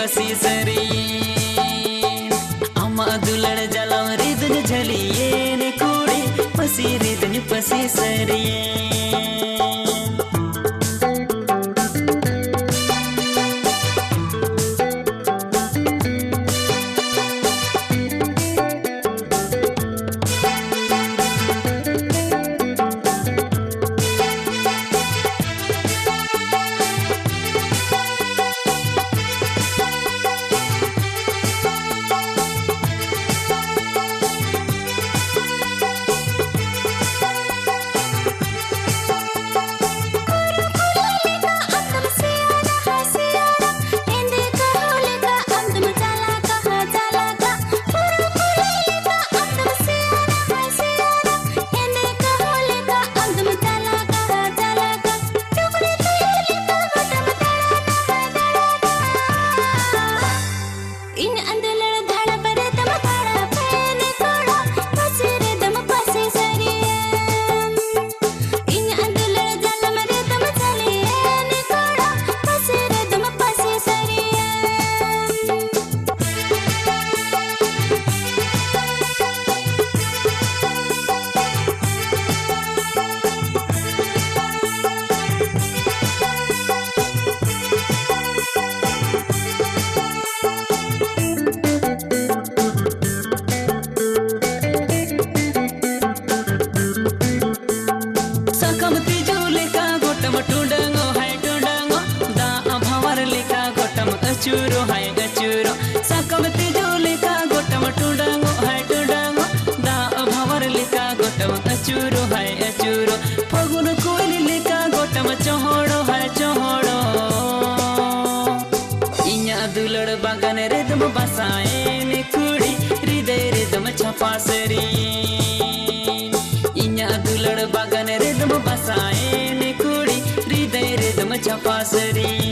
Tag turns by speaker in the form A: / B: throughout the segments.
A: पसी सरी अम्मा दुलड़ जलम रिदन झलिए ने कुड़ी पसी रिदन पसी सरी अचूरो हाय अचूरो सकम तिजोले का गोटम टुडांगो हाय टुडांगो दा भवर लिका गोटम अचूरो हाय अचूरो फगुन कोइली लिका गोटम चोहड़ो हाय चोहड़ो इन्या दुलड़ बागन रिदम बसाए ने कुड़ी हृदय रिदम छपा सरी इन्या दुलड़ बागन रिदम बसाए ने कुड़ी हृदय रिदम छपा सरी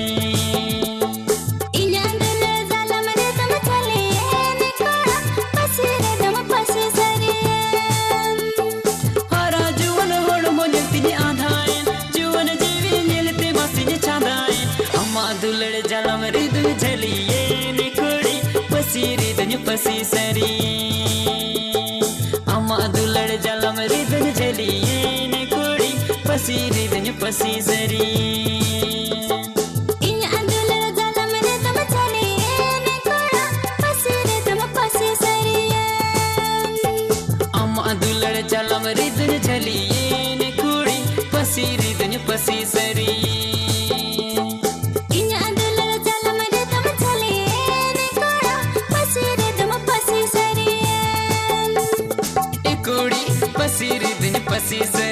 A: दुलड़ जलम रिदन झलिए ने कुड़ी पसी रिदन पसी सरी अम्मा दुलड़ जलम रिदन झलिए ने कुड़ी पसी रिदन पसी सरी अम्मा दुलड़ जलम रिदन झलिए ने कुड़ी पसी रिदन पसी सरी पसी रिदन पसी सरी